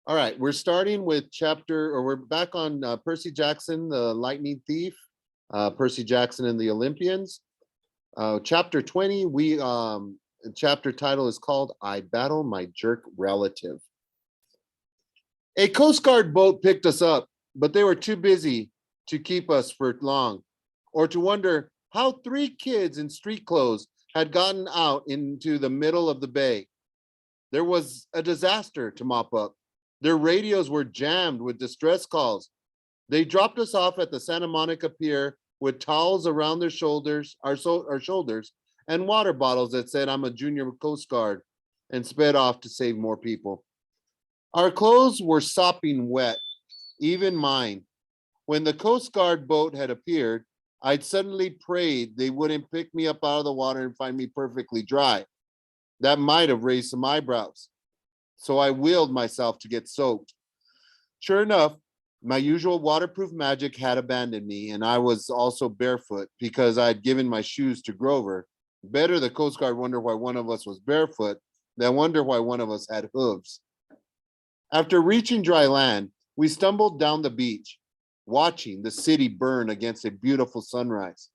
All right, we're starting with we're back on Percy Jackson, the Lightning Thief, Percy Jackson and the Olympians. Chapter 20, chapter title is called I Battle My Jerk Relative. A Coast Guard boat picked us up, but they were too busy to keep us for long, or to wonder how three kids in street clothes had gotten out into the middle of the bay. There was a disaster to mop up. Their radios were jammed with distress calls. They dropped us off at the Santa Monica Pier with towels around their shoulders, our shoulders, and water bottles that said, I'm a junior Coast Guard, and sped off to save more people. Our clothes were sopping wet, even mine. When the Coast Guard boat had appeared, I'd suddenly prayed they wouldn't pick me up out of the water and find me perfectly dry. That might have raised some eyebrows. So I willed myself to get soaked. Sure enough, my usual waterproof magic had abandoned me, and I was also barefoot because I'd given my shoes to Grover. Better the Coast Guard wonder why one of us was barefoot than wonder why one of us had hooves. After reaching dry land, we stumbled down the beach, watching the city burn against a beautiful sunrise.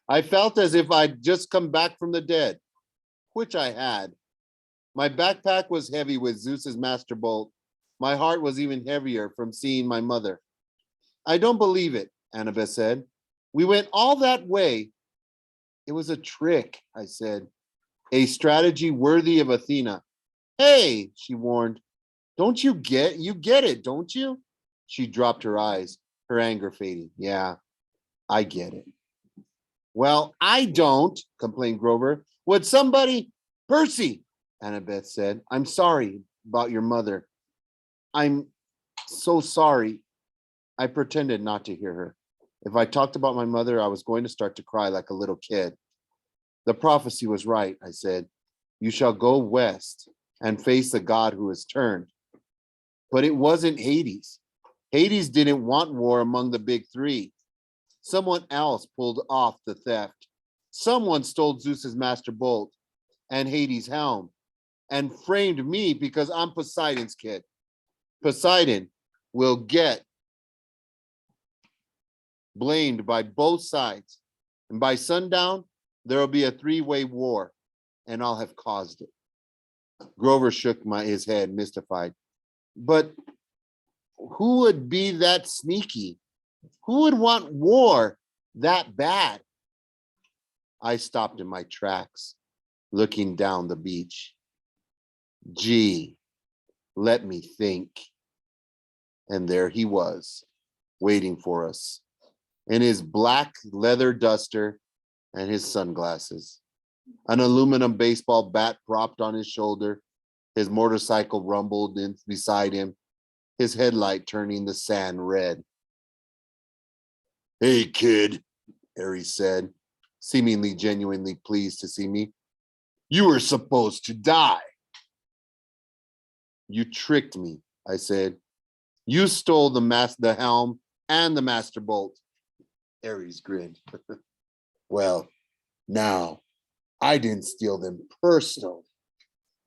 I felt as if I'd just come back from the dead, which I had. My backpack was heavy with Zeus's master bolt. My heart was even heavier from seeing my mother. I don't believe it, Annabeth said. We went all that way. It was a trick, I said. A strategy worthy of Athena. Hey, she warned. You get it, don't you? She dropped her eyes, her anger fading. Yeah, I get it. Well, I don't, complained Grover. Would somebody, Percy, Annabeth said, I'm sorry about your mother. I'm so sorry. I pretended not to hear her. If I talked about my mother, I was going to start to cry like a little kid. The prophecy was right, I said. You shall go west and face the god who has turned. But it wasn't Hades. Hades didn't want war among the big three. Someone else pulled off the theft. Someone stole Zeus's master bolt and Hades' helm and framed me because I'm Poseidon's kid. Poseidon will get blamed by both sides. And by sundown, there will be a three-way war, and I'll have caused it. Grover shook his head, mystified. But who would be that sneaky? Who would want war that bad? I stopped in my tracks, looking down the beach. Gee, let me think. And there he was, waiting for us, in his black leather duster and his sunglasses, an aluminum baseball bat propped on his shoulder. His motorcycle rumbled in beside him, his headlight turning the sand red. Hey, kid, Harry said, seemingly genuinely pleased to see me. You were supposed to die. You tricked me, I said. You stole the helm and the master bolt. Ares grinned. Well, now, I didn't steal them personally.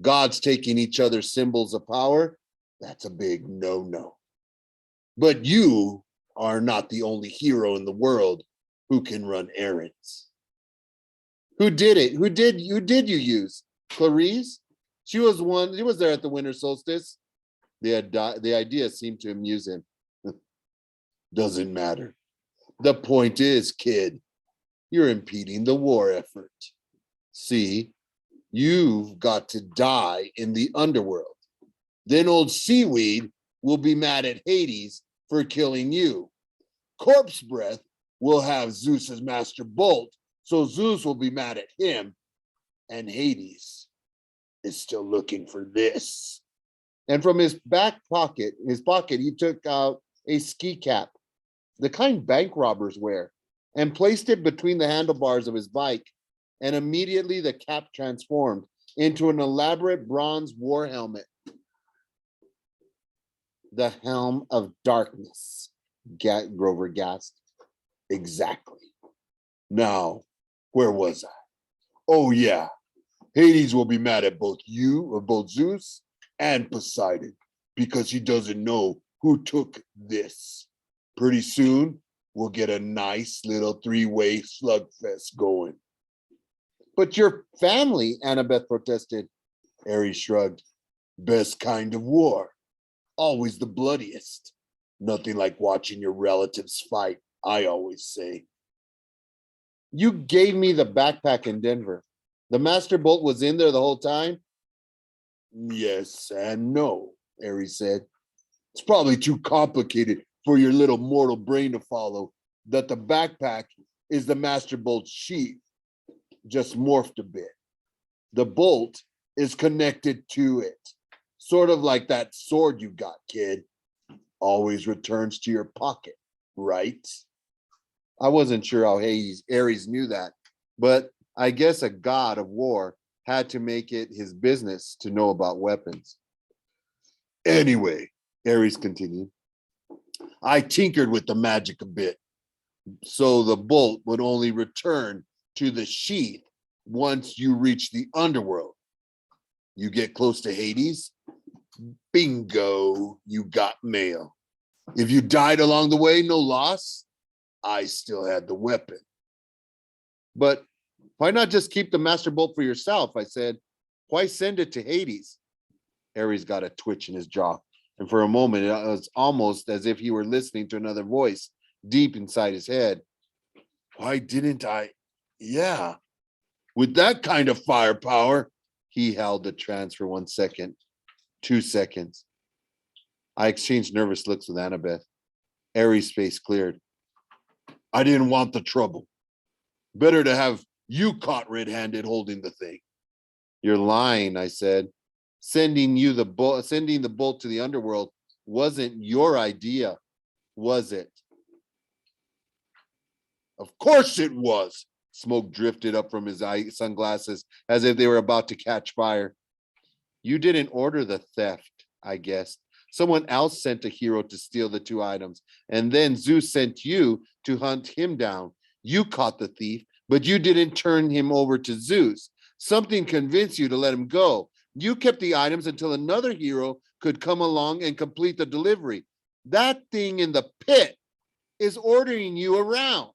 Gods taking each other's symbols of power, that's a big no-no. But you are not the only hero in the world who can run errands. Who did it? Who did you use? Clarice? She was there at the winter solstice. The idea seemed to amuse him. Doesn't matter. The point is, kid, you're impeding the war effort. See, you've got to die in the underworld. Then old Seaweed will be mad at Hades for killing you. Corpse Breath will have Zeus's master bolt, so Zeus will be mad at him, and Hades is still looking for this. And from his pocket, he took out a ski cap, the kind bank robbers wear, and placed it between the handlebars of his bike. And immediately the cap transformed into an elaborate bronze war helmet. The helm of darkness, Grover gasped. Exactly. Now, where was I? Oh, yeah. Hades will be mad at both Zeus and Poseidon. because he doesn't know who took this. Pretty soon, we'll get a nice little three-way slugfest going. But your family, Annabeth protested. Ares shrugged. Best kind of war. Always the bloodiest. Nothing like watching your relatives fight, I always say. You gave me the backpack in Denver. The Master Bolt was in there the whole time? Yes and no, Ares said. It's probably too complicated for your little mortal brain to follow that the backpack is the Master Bolt's sheath, just morphed a bit. The bolt is connected to it, sort of like that sword you got, kid. Always returns to your pocket, right? I wasn't sure how Ares knew that, but I guess a god of war had to make it his business to know about weapons. Anyway, Ares continued, I tinkered with the magic a bit, so the bolt would only return to the sheath once you reach the underworld. You get close to Hades, bingo, you got mail. If you died along the way, no loss, I still had the weapon. But why not just keep the Master Bolt for yourself? I said. Why send it to Hades? Ares got a twitch in his jaw, and for a moment it was almost as if he were listening to another voice deep inside his head. Why didn't I? Yeah, with that kind of firepower. He held the trance for 1 second, 2 seconds. I exchanged nervous looks with Annabeth. Ares' face cleared. I didn't want the trouble. Better to have you caught red-handed holding the thing. You're lying, I said. Sending the bolt to the underworld wasn't your idea, was it? Of course it was. Smoke drifted up from his sunglasses as if they were about to catch fire. You didn't order the theft, I guessed. Someone else sent a hero to steal the 2 items, and then Zeus sent you to hunt him down. You caught the thief, but you didn't turn him over to Zeus. Something convinced you to let him go. You kept the items until another hero could come along and complete the delivery. That thing in the pit is ordering you around.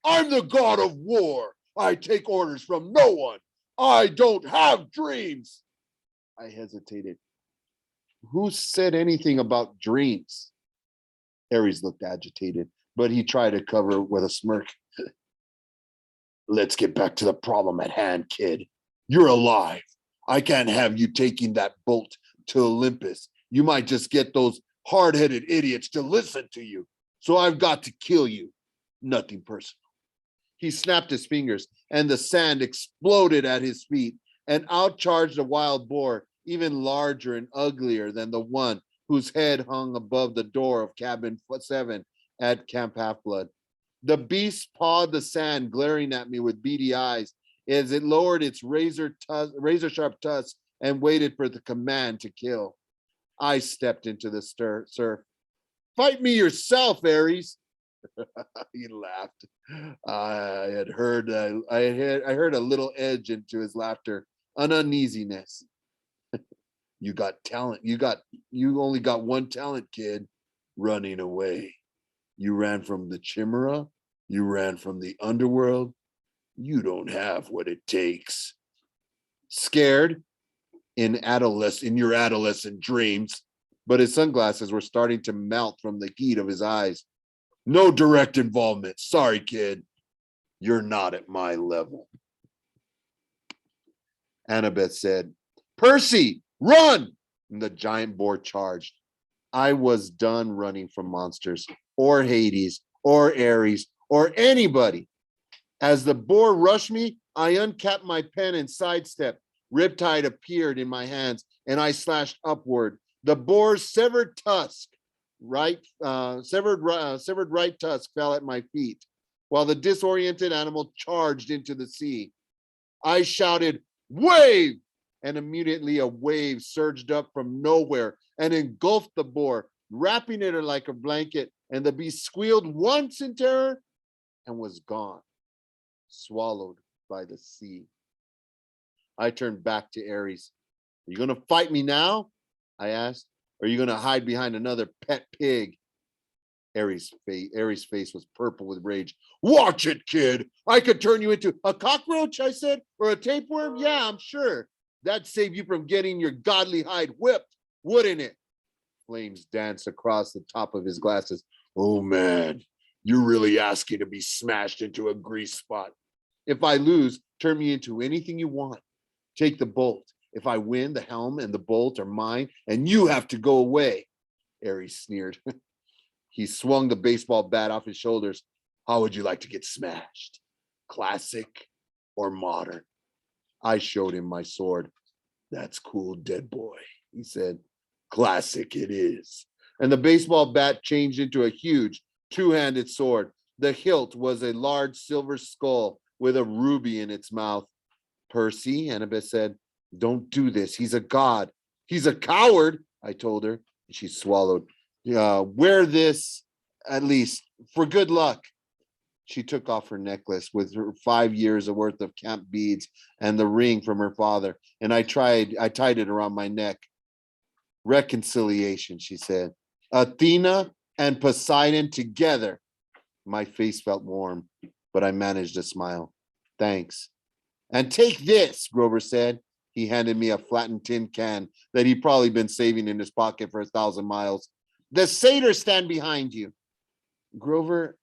I'm the god of war. I take orders from no one. I don't have dreams. I hesitated. Who said anything about dreams? Ares looked agitated, but he tried to cover it with a smirk. Let's get back to the problem at hand, kid. You're alive. I can't have you taking that bolt to Olympus. You might just get those hard-headed idiots to listen to you. So I've got to kill you. Nothing personal. He snapped his fingers, and the sand exploded at his feet, and out charged a wild boar, even larger and uglier than the one whose head hung above the door of cabin 7 at Camp Half-Blood. The beast pawed the sand, glaring at me with beady eyes as it lowered its razor-sharp tusk and waited for the command to kill. I stepped into the surf. Fight me yourself, Ares. He laughed. I heard a little edge into his laughter, an uneasiness. You got talent. You only got one talent, kid. Running away. You ran from the Chimera. You ran from the underworld. You don't have what it takes. Scared in your adolescent dreams. But his sunglasses were starting to melt from the heat of his eyes. No direct involvement. Sorry, kid. You're not at my level. Annabeth said, Percy, run! And the giant boar charged. I was done running from monsters, or Hades, or Ares, or anybody. As the boar rushed me, I uncapped my pen and sidestepped. Riptide appeared in my hands, and I slashed upward. The boar's severed right tusk fell at my feet, while the disoriented animal charged into the sea. I shouted, "Wave!" And immediately a wave surged up from nowhere and engulfed the boar, wrapping it like a blanket, and the beast squealed once in terror and was gone, swallowed by the sea. I turned back to Ares. Are you going to fight me now? I asked. Or are you going to hide behind another pet pig? Aries' face was purple with rage. Watch it, kid. I could turn you into a cockroach, I said, or a tapeworm. Yeah, I'm sure. That'd save you from getting your godly hide whipped, wouldn't it? Flames danced across the top of his glasses. Oh man, you're really asking to be smashed into a grease spot. If I lose, turn me into anything you want. Take the bolt. If I win, the helm and the bolt are mine, and you have to go away. Aries sneered. He swung the baseball bat off his shoulders. How would you like to get smashed? Classic or modern? I showed him my sword. That's cool, dead boy, he said. Classic it is. And the baseball bat changed into a huge two-handed sword. The hilt was a large silver skull with a ruby in its mouth. Percy, Annabeth said, don't do this. He's a god. He's a coward, I told her. She swallowed. Wear this, at least, for good luck. She took off her necklace with her 5 years worth of camp beads and the ring from her father, and I tied it around my neck. Reconciliation, she said. Athena and Poseidon together. My face felt warm, but I managed a smile. Thanks. And take this, Grover said. He handed me a flattened tin can that he'd probably been saving in his pocket for 1,000 miles. The satyrs stand behind you. Grover,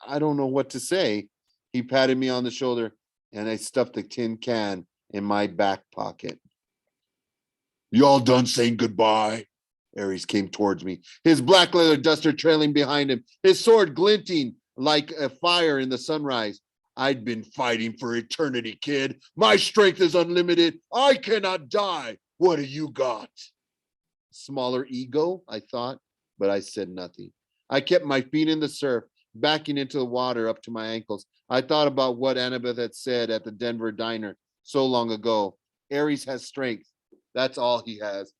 I don't know what to say. He patted me on the shoulder, and I stuffed the tin can in my back pocket. You all done saying goodbye? Aries came towards me, his black leather duster trailing behind him, his sword glinting like a fire in the sunrise. I'd been fighting for eternity, kid. My strength is unlimited. I cannot die. What do you got? Smaller ego, I thought, but I said nothing. I kept my feet in the surf, backing into the water up to my ankles. I thought about what Annabeth had said at the Denver diner so long ago. Aries has strength. That's all he has.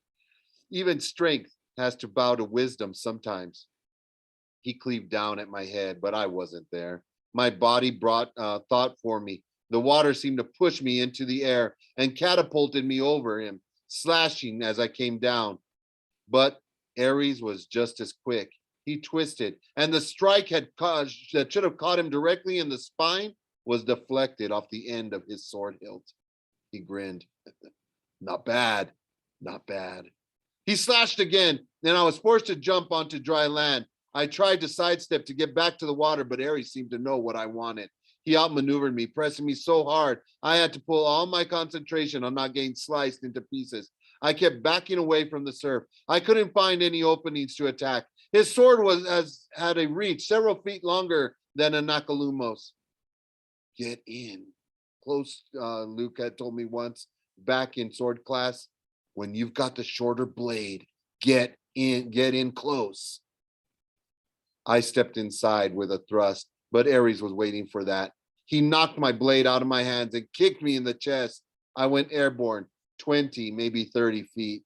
Even strength has to bow to wisdom sometimes. He cleaved down at my head, but I wasn't there. My body brought thought for me. The water seemed to push me into the air and catapulted me over him, slashing as I came down. But Aries was just as quick. He twisted, and the strike that should have caught him directly in the spine was deflected off the end of his sword hilt. He grinned. Not bad, not bad. He slashed again, and I was forced to jump onto dry land. I tried to sidestep to get back to the water, but Aries seemed to know what I wanted. He outmaneuvered me, pressing me so hard, I had to pull all my concentration on not getting sliced into pieces. I kept backing away from the surf. I couldn't find any openings to attack. His sword had a reach several feet longer than a Nakalumos. Get in close, Luke had told me once, back in sword class. When you've got the shorter blade, get in close. I stepped inside with a thrust, but Aries was waiting for that. He knocked my blade out of my hands and kicked me in the chest. I went airborne, 20, maybe 30 feet.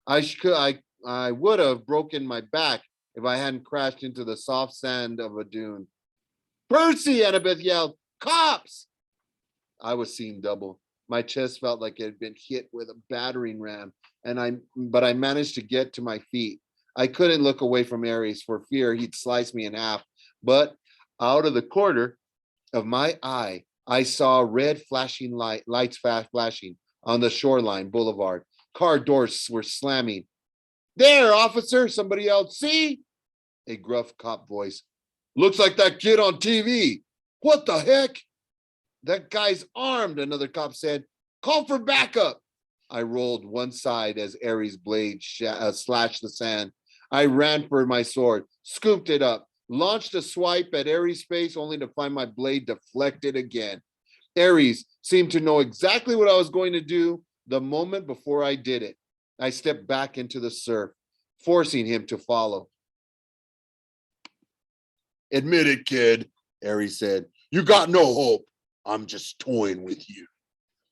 I would have broken my back if I hadn't crashed into the soft sand of a dune. Percy, Annabeth yelled, cops! I was seeing double. My chest felt like it had been hit with a battering ram, but I managed to get to my feet. I couldn't look away from Aries for fear he'd slice me in half, but out of the corner of my eye, I saw red flashing lights flashing on the shoreline boulevard. Car doors were slamming. There, officer, somebody yelled. See? A gruff cop voice. Looks like that kid on TV. What the heck? That guy's armed, another cop said. Call for backup. I rolled one side as Aries' blade slashed the sand. I ran for my sword, scooped it up, launched a swipe at Aries' face, only to find my blade deflected again. Aries seemed to know exactly what I was going to do the moment before I did it. I stepped back into the surf, forcing him to follow. Admit it, kid, Aries said. You got no hope. I'm just toying with you.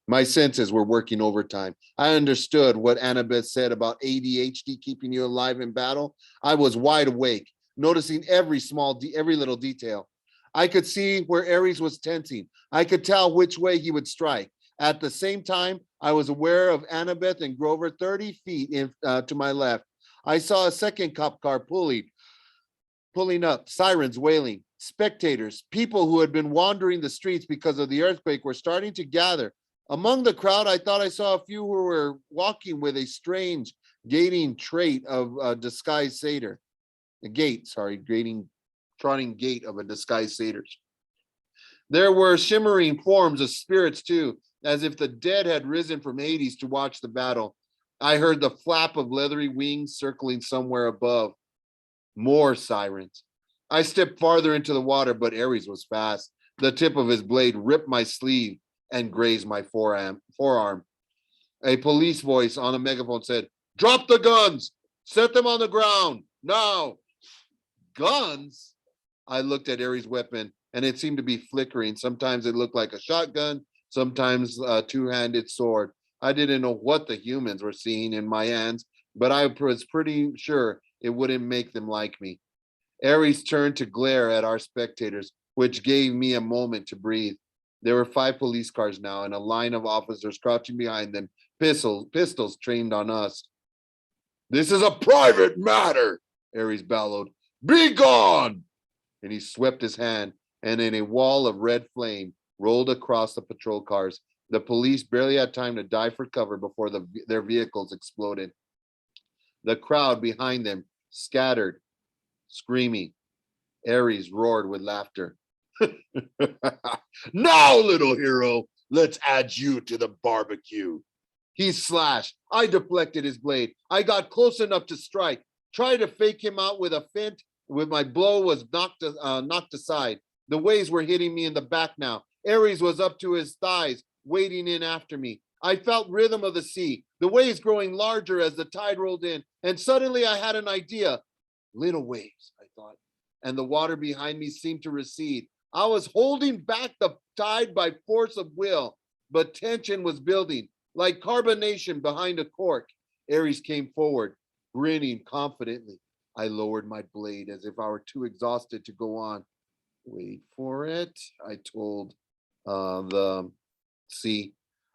My senses were working overtime. I understood what Annabeth said about ADHD keeping you alive in battle. I was wide awake, noticing every little detail. I could see where Aries was tensing. I could tell which way he would strike. At the same time, I was aware of Annabeth and Grover 30 feet to my left. I saw a second cop car pulling up, sirens wailing. Spectators, people who had been wandering the streets because of the earthquake, were starting to gather. Among the crowd, I thought I saw a few who were walking with a strange gating trait of a disguised satyr. Trotting gait of a disguised satyr. There were shimmering forms of spirits too, as if the dead had risen from Hades to watch the battle. I heard the flap of leathery wings circling somewhere above. More sirens. I stepped farther into the water, but Ares was fast. The tip of his blade ripped my sleeve and grazed my forearm. A police voice on a megaphone said, "Drop the guns! Set them on the ground! Now!" Guns? I looked at Ares' weapon, and it seemed to be flickering. Sometimes it looked like a shotgun, sometimes a two-handed sword. I didn't know what the humans were seeing in my hands, but I was pretty sure it wouldn't make them like me. Ares turned to glare at our spectators, which gave me a moment to breathe. There were 5 police cars now, and a line of officers crouching behind them, pistols trained on us. "This is a private matter," Ares bellowed. "Be gone!" And he swept his hand, and in a wall of red flame rolled across the patrol cars. The police barely had time to dive for cover before their vehicles exploded. The crowd behind them scattered, screaming. Ares roared with laughter. "Now, little hero, let's add you to the barbecue." He slashed. I deflected his blade. I got close enough to strike, tried to fake him out with a feint. When my blow was knocked aside, the waves were hitting me in the back now. Ares was up to his thighs, wading in after me. I felt rhythm of the sea, the waves growing larger as the tide rolled in, and suddenly I had an idea. Little waves, I thought, and the water behind me seemed to recede. I was holding back the tide by force of will, but tension was building, like carbonation behind a cork. Ares came forward, grinning confidently. I lowered my blade as if I were too exhausted to go on. "Wait for it," I told the sea.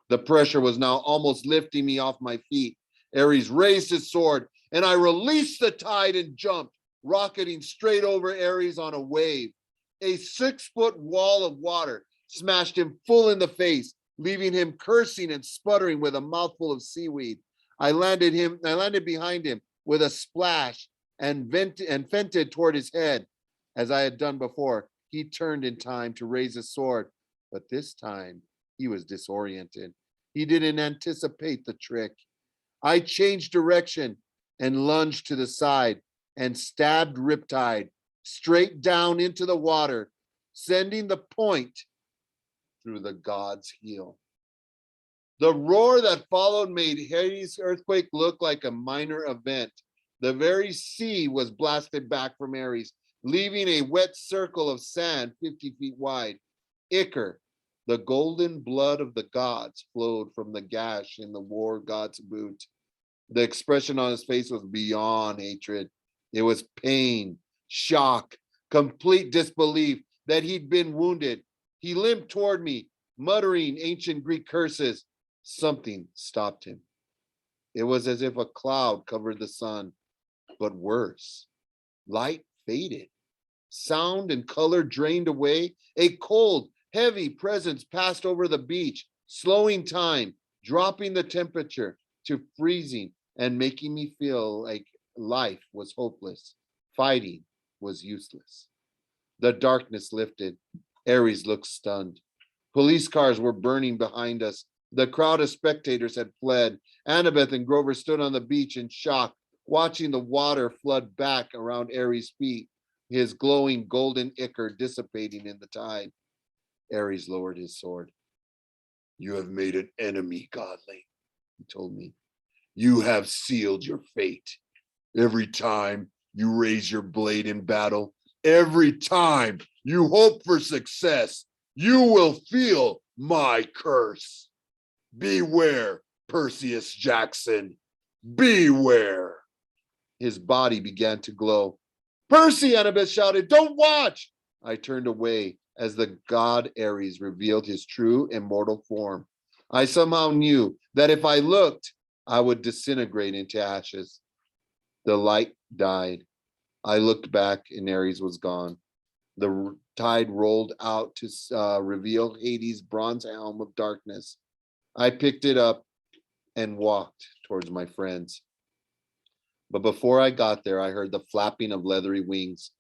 The pressure was now almost lifting me off my feet. Ares raised his sword, and I released the tide and jumped, rocketing straight over Ares on a wave. A 6-foot wall of water smashed him full in the face, leaving him cursing and sputtering with a mouthful of seaweed. I landed behind him with a splash and feinted toward his head. As I had done before, he turned in time to raise his sword, but this time he was disoriented. He didn't anticipate the trick. I changed direction and lunged to the side and stabbed Riptide straight down into the water, sending the point through the god's heel. The roar that followed made Hades' earthquake look like a minor event. The very sea was blasted back from Ares, leaving a wet circle of sand 50 feet wide. Ichor, the golden blood of the gods, flowed from the gash in the war god's boot. The expression on his face was beyond hatred. It was pain, shock, complete disbelief that he'd been wounded. He limped toward me, muttering ancient Greek curses. Something stopped him. It was as if a cloud covered the sun, but worse. Light faded. Sound and color drained away. A cold, heavy presence passed over the beach, slowing time, dropping the temperature to freezing, and making me feel like life was hopeless. Fighting was useless. The darkness lifted. Ares looked stunned. Police cars were burning behind us. The crowd of spectators had fled. Annabeth and Grover stood on the beach in shock, watching the water flood back around Ares' feet, his glowing golden ichor dissipating in the tide. Ares lowered his sword. "You have made an enemy, godling," he told me. "You have sealed your fate. Every time you raise your blade in battle, every time you hope for success, you will feel my curse. Beware, Perseus Jackson. Beware." His body began to glow. "Percy!" Annabeth shouted. "Don't watch!" I turned away as the god Ares revealed his true immortal form. I somehow knew that if I looked, I would disintegrate into ashes. The light died. I looked back and Ares was gone. The tide rolled out to reveal Hades' bronze helm of darkness. I picked it up and walked towards my friends. But before I got there, I heard the flapping of leathery wings.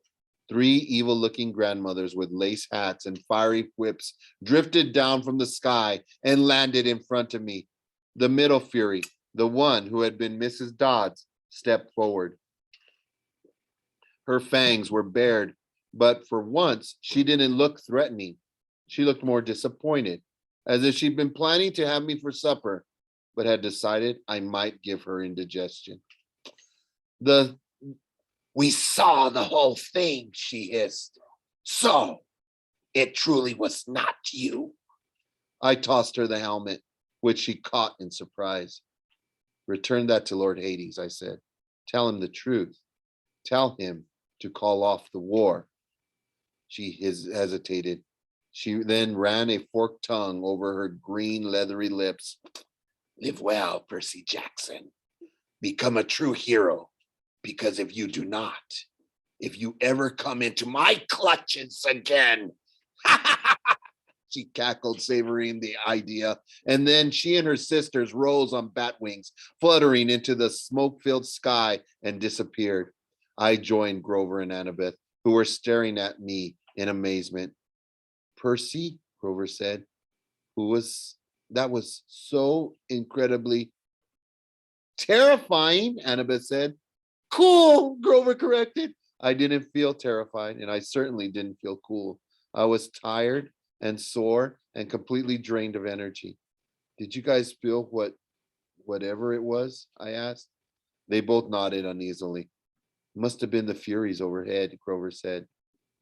3 evil-looking grandmothers with lace hats and fiery whips drifted down from the sky and landed in front of me. The middle Fury, the one who had been Mrs. Dodds, stepped forward. Her fangs were bared, but for once, she didn't look threatening. She looked more disappointed, as if she'd been planning to have me for supper, but had decided I might give her indigestion. We saw the whole thing, she hissed. So, it truly was not you. I tossed her the helmet, which she caught in surprise. Return that to Lord Hades, I said. Tell him the truth. Tell him to call off the war. She hesitated. She then ran a forked tongue over her green, leathery lips. Live well, Percy Jackson. Become a true hero. Because if you do not, if you ever come into my clutches again, she cackled, savoring the idea. And then she and her sisters rose on bat wings, fluttering into the smoke-filled sky and disappeared. I joined Grover and Annabeth, who were staring at me in amazement. Percy, Grover said, that was so incredibly terrifying, Annabeth said. Cool, Grover corrected. I didn't feel terrified, and I certainly didn't feel cool. I was tired and sore and completely drained of energy. Did you guys feel whatever it was? I asked. They both nodded uneasily. Must have been the Furies overhead, Grover said.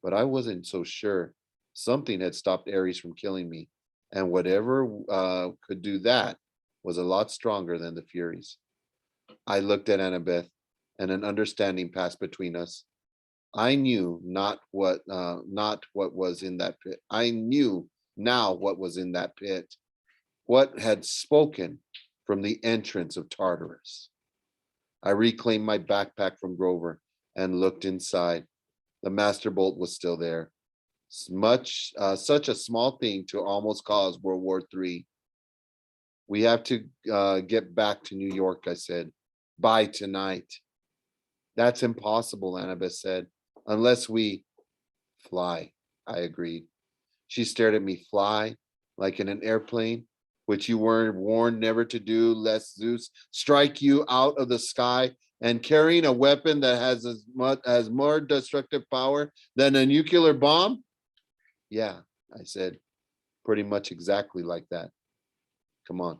But I wasn't so sure. Something had stopped Ares from killing me, and whatever could do that was a lot stronger than the Furies. I looked at Annabeth, and an understanding passed between us. I knew not what was in that pit. I knew now what was in that pit, what had spoken from the entrance of Tartarus. I reclaimed my backpack from Grover and looked inside. The master bolt was still there. Such a small thing to almost cause World War III. We have to get back to New York, I said. By tonight. That's impossible, Annabeth said. Unless we fly, I agreed. She stared at me. Fly? Like in an airplane? Which you were warned never to do, lest Zeus strike you out of the sky, and carrying a weapon that has more destructive power than a nuclear bomb? Yeah, I said. Pretty much exactly like that. Come on.